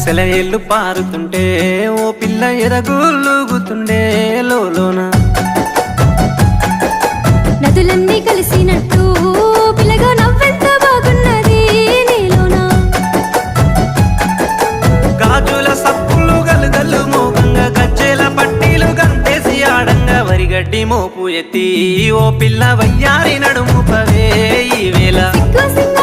సెలయేళ్ళు పారుతుంటే ఓ పిల్ల ఎదగులుగుతుండే లోన నదులన్నీ కలిసినట్టు పిల్లగా నవ్వెంత బాగున్నది నీలోన గాజుల సప్పులు గలుగల్లు మోగంగా గజ్జెల పట్టీలు గంటేసి ఆడంగా వరిగడ్డి మోపు ఎత్తి ఓ పిల్ల వయ్యారి నడుము పవే ఈ వేళ సిగ్గు సింగ